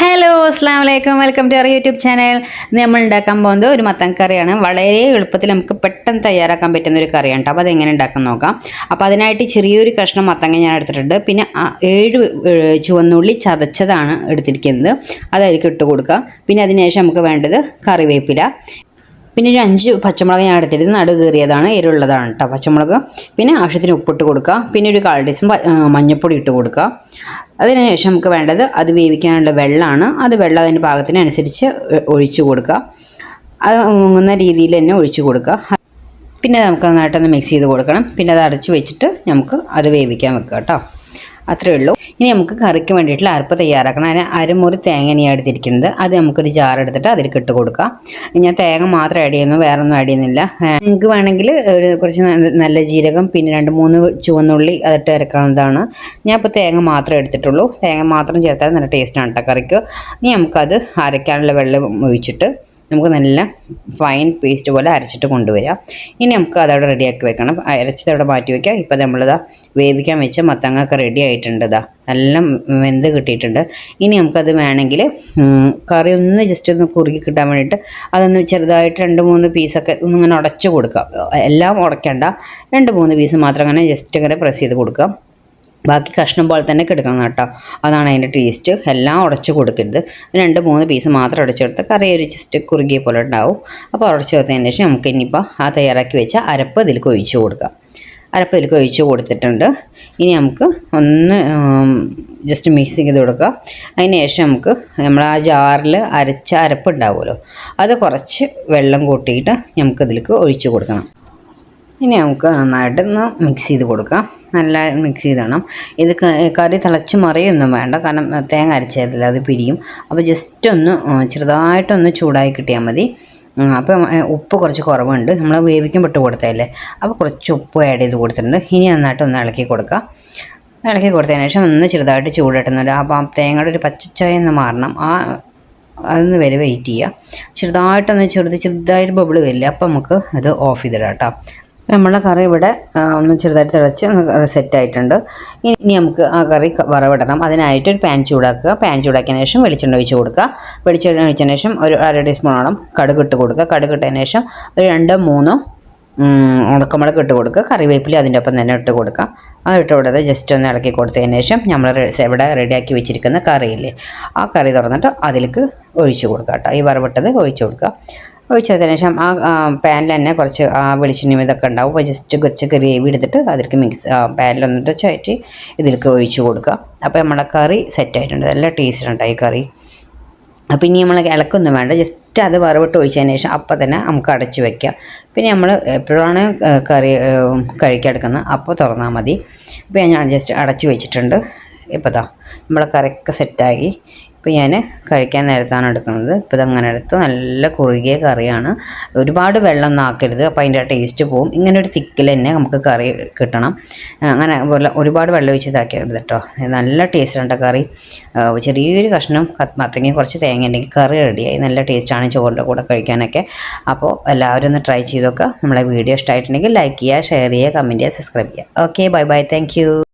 Hello അസ്സാം വലൈക്കും welcome to our YouTube channel. നമ്മൾ ഉണ്ടാക്കാൻ പോകുന്നത് ഒരു മത്തൻ കറിയാണ്. വളരെ എളുപ്പത്തിൽ നമുക്ക് പെട്ടെന്ന് തയ്യാറാക്കാൻ പറ്റുന്ന ഒരു കറിയാണ്. അപ്പോൾ അതെങ്ങനെ ഉണ്ടാക്കാൻ നോക്കാം. അപ്പോൾ അതിനായിട്ട് ചെറിയൊരു കഷ്ണം മത്തങ്ങ ഞാൻ എടുത്തിട്ടുണ്ട്. പിന്നെ 7 ചുവന്നുള്ളി ചതച്ചതാണ് എടുത്തിരിക്കുന്നത്, അതായിരിക്കും ഇട്ട് കൊടുക്കുക. പിന്നെ അതിനുശേഷം നമുക്ക് വേണ്ടത് കറിവേപ്പില, പിന്നെ ഒരു 5 പച്ചമുളക് ഞാൻ എടുത്തിരുന്നത് നടു കീറിയതാണ്, എരിവുള്ളതാണ് കേട്ടോ പച്ചമുളക്. പിന്നെ ആവശ്യത്തിന് ഉപ്പിട്ട് കൊടുക്കുക. പിന്നെ ഒരു 1/4 ടീസ്പൂൺ മഞ്ഞൾപ്പൊടി ഇട്ട് കൊടുക്കുക. അതിനുശേഷം നമുക്ക് വേണ്ടത് അത് വേവിക്കാനുള്ള വെള്ളമാണ്. അത് വെള്ളം അതിൻ്റെ പാകത്തിനനുസരിച്ച് ഒഴിച്ചു കൊടുക്കുക. അത് മുങ്ങുന്ന രീതിയിൽ തന്നെ ഒഴിച്ചു കൊടുക്കുക. പിന്നെ നമുക്ക് നന്നായിട്ടൊന്ന് മിക്സ് ചെയ്ത് കൊടുക്കണം. പിന്നെ അത് അടച്ച് വെച്ചിട്ട് നമുക്ക് അത് വേവിക്കാൻ വെക്കുക കേട്ടോ. അത്രയേ ഉള്ളൂ. ഇനി നമുക്ക് കറിക്ക് വേണ്ടിയിട്ടുള്ള അരപ്പ് തയ്യാറാക്കണം. അതിന് അരമുറി തേങ്ങ ഞാൻ എടുത്തിരിക്കുന്നത്. അത് നമുക്കൊരു ജാർ എടുത്തിട്ട് അതിലേക്ക് ഇട്ട് കൊടുക്കാം. ഞാൻ തേങ്ങ മാത്രം ആഡ് ചെയ്യുന്നു, വേറെ ഒന്നും ആഡ് ചെയ്യുന്നില്ല. നിങ്ങൾക്ക് വേണമെങ്കിൽ കുറച്ച് നല്ല ജീരകം, പിന്നെ 2-3 ചുവന്നുള്ളി അതിട്ട് അരക്കാവുന്നതാണ്. ഞാൻ ഇപ്പോൾ തേങ്ങ മാത്രമേ എടുത്തിട്ടുള്ളൂ. തേങ്ങ മാത്രം ചേർത്താൽ നല്ല ടേസ്റ്റാണ് കേട്ടോ കറിക്ക്. ഇനി നമുക്കത് അരയ്ക്കാനുള്ള വെള്ളം ഒഴിച്ചിട്ട് നമുക്ക് നല്ല ഫൈൻ പേസ്റ്റ് പോലെ അരച്ചിട്ട് കൊണ്ടുവരാം. ഇനി നമുക്ക് അതവിടെ റെഡിയാക്കി വെക്കണം. അരച്ചത് അവിടെ മാറ്റി വയ്ക്കാം. ഇപ്പോൾ നമ്മളിതാ വേവിക്കാൻ വെച്ച മത്തങ്ങയൊക്കെ റെഡി ആയിട്ടുണ്ട്. ഇതാ നല്ല വെന്ത് കിട്ടിയിട്ടുണ്ട്. ഇനി നമുക്കത് വേണമെങ്കിൽ കറി ഒന്ന് ജസ്റ്റ് ഒന്ന് കുറുകി കിട്ടാൻ വേണ്ടിയിട്ട് അതൊന്ന് ചെറുതായിട്ട് 2-3 പീസൊക്കെ ഒന്നിങ്ങനെ ഉടച്ച് കൊടുക്കാം. എല്ലാം ഉടയ്ക്കണ്ട, 2-3 പീസ് മാത്രം അങ്ങനെ ജസ്റ്റ് ഇങ്ങനെ പ്രസ് ചെയ്ത് കൊടുക്കാം. ബാക്കി കഷ്ണം പോലെ തന്നെ കിടക്കണം കേട്ടോ, അതാണ് അതിൻ്റെ ടേസ്റ്റ്. എല്ലാം ഉടച്ച് കൊടുക്കരുത്. 2-3 പീസ് മാത്രം ഉടച്ചെടുത്ത് കറി ഒരു ജസ്റ്റ് കുറുകിയ പോലെ ഉണ്ടാവും. അപ്പോൾ ഉടച്ച് കൊടുത്തതിന് ശേഷം നമുക്ക് ഇനിയിപ്പോൾ ആ തയ്യാറാക്കി വെച്ച അരപ്പ് ഇതിലേക്ക് ഒഴിച്ച് കൊടുക്കാം. അരപ്പ് ഇതിലേക്ക് ഒഴിച്ച് കൊടുത്തിട്ടുണ്ട്. ഇനി നമുക്ക് ഒന്ന് ജസ്റ്റ് മിക്സ് ചെയ്ത് കൊടുക്കുക. അതിന് ശേഷം നമുക്ക് നമ്മൾ ആ ജാറിൽ അരച്ച അരപ്പ് ഉണ്ടാവുമല്ലോ, അത് കുറച്ച് വെള്ളം കൂട്ടിയിട്ട് നമുക്കിതിലേക്ക് ഒഴിച്ച് കൊടുക്കണം. ഇനി നമുക്ക് നന്നായിട്ടൊന്ന് മിക്സ് ചെയ്ത് കൊടുക്കാം. നല്ല മിക്സ് ചെയ്തണം. ഇത് കറി തിളച്ച് മറിയൊന്നും വേണ്ട, കാരണം തേങ്ങ അരച്ചതിൽ അത് പിരിയും. അപ്പോൾ ജസ്റ്റ് ഒന്ന് ചെറുതായിട്ടൊന്ന് ചൂടായി കിട്ടിയാൽ മതി. അപ്പോൾ ഉപ്പ് കുറച്ച് കുറവുണ്ട്, നമ്മൾ വേവിക്കുമ്പോൾ ഇട്ട് കൊടുത്തതല്ലേ, അപ്പോൾ കുറച്ച് ഉപ്പ് ആഡ് ചെയ്ത് കൊടുത്തിട്ടുണ്ട്. ഇനി നന്നായിട്ടൊന്ന് ഇളക്കി കൊടുക്കുക. ഇളക്കി കൊടുത്തതിന് ശേഷം ഒന്ന് ചെറുതായിട്ട് ചൂടിട്ടുന്നുണ്ട്. അപ്പോൾ തേങ്ങയുടെ ഒരു പച്ചച്ചായ ഒന്ന് മാറണം, അതൊന്ന് വരെ വെയിറ്റ് ചെയ്യുക. ചെറുതായിട്ടൊന്ന് ചെറുതായിട്ട് ബബിൾ വരില്ല, അപ്പോൾ നമുക്ക് അത് ഓഫ് ചെയ്തിടാം കേട്ടോ. നമ്മളെ കറി ഇവിടെ ഒന്ന് ചെറുതായിട്ട് തിളച്ച് സെറ്റായിട്ടുണ്ട്. ഇനി നമുക്ക് ആ കറി വറവിടണം. അതിനായിട്ട് ഒരു പാൻ ചൂടാക്കുക. പാൻ ചൂടാക്കിയതിന് ശേഷം വെളിച്ചെണ്ണ ഒഴിച്ച് കൊടുക്കുക. വെളിച്ചെണ്ണ ഒഴിച്ചതിന് ശേഷം ഒരു 1/2 ടീസ്പൂണോളം കടുക് ഇട്ട് കൊടുക്കുക. കടുക് ഇട്ടതിന് ശേഷം ഒരു 2-3 ഉണക്കമുളക് ഇട്ട് കൊടുക്കുക. കറിവേപ്പില അതിൻ്റെ ഒപ്പം തന്നെ ഇട്ട് കൊടുക്കുക. അത് ഇട്ട് കൊടുത്ത് ജസ്റ്റ് ഒന്ന് ഇളക്കി കൊടുത്തതിന് ശേഷം നമ്മൾ ഇവിടെ റെഡിയാക്കി വെച്ചിരിക്കുന്ന കറിയില്ലേ, ആ കറി തുറന്നിട്ട് അതിലേക്ക് ഒഴിച്ച് കൊടുക്കുക കേട്ടോ. ഈ വറവിട്ടത് ഒഴിച്ച് കൊടുക്കുക. ഒഴിച്ചതിന് ശേഷം ആ പാനിൽ തന്നെ കുറച്ച് വെളിച്ചെണ്ണയും ഇതൊക്കെ ഉണ്ടാവും. അപ്പോൾ ജസ്റ്റ് കുറച്ച് ഗ്രേവി എടുത്തിട്ട് അതിലേക്ക് പാനിൽ വന്നിട്ട് ചുറ്റി ഇതിലേക്ക് ഒഴിച്ച് കൊടുക്കുക. അപ്പോൾ നമ്മളെ കറി സെറ്റായിട്ടുണ്ട്. നല്ല ടേസ്റ്റ് ഉണ്ടായി കറി. അപ്പോൾ ഇനി നമ്മൾ ഇളക്കൊന്നും വേണ്ട, ജസ്റ്റ് അത് വറവിട്ട് ഒഴിച്ചതിന് ശേഷം അപ്പം തന്നെ നമുക്ക് അടച്ച് വയ്ക്കാം. പിന്നെ നമ്മൾ എപ്പോഴാണ് കറി കഴിക്കെടുക്കുന്നത് അപ്പോൾ തുറന്നാൽ മതി. ഇപ്പോൾ ഞാൻ ജസ്റ്റ് അടച്ച് വെച്ചിട്ടുണ്ട്. ഇപ്പോൾ ദാ നമ്മളെ കറിയൊക്കെ സെറ്റാക്കി. ഇപ്പോൾ ഞാൻ കഴിക്കാൻ നേരത്താണ് എടുക്കുന്നത്. ഇപ്പോൾ ഇതങ്ങനെ എടുത്ത് നല്ല കുറുകിയ കറിയാണ്. ഒരുപാട് വെള്ളം ഒന്നും ആക്കരുത്, അപ്പോൾ അതിൻ്റെ ടേസ്റ്റ് പോവും. ഇങ്ങനെ ഒരു തിക്കിൽ തന്നെ നമുക്ക് കറി കിട്ടണം. അങ്ങനെ ഒരുപാട് വെള്ളം ഒഴിച്ച് ഇതാക്കരുത് കേട്ടോ. നല്ല ടേസ്റ്റ് ഉണ്ട് കറി. ചെറിയൊരു കഷ്ണം മത്തങ്ങയും കുറച്ച് തേങ്ങ ഉണ്ടെങ്കിൽ കറി റെഡിയായി. നല്ല ടേസ്റ്റാണ് ചോറിൻ്റെ കൂടെ കഴിക്കാനൊക്കെ. അപ്പോൾ എല്ലാവരും ഒന്ന് ട്രൈ ചെയ്ത് നോക്കുക. നമ്മളെ വീഡിയോ ഇഷ്ടമായിട്ടുണ്ടെങ്കിൽ ലൈക്ക് ചെയ്യുക, ഷെയർ ചെയ്യുക, കമൻറ്റ് ചെയ്യുക, സബ്സ്ക്രൈബ് ചെയ്യുക. Okay, bye bye, thank you.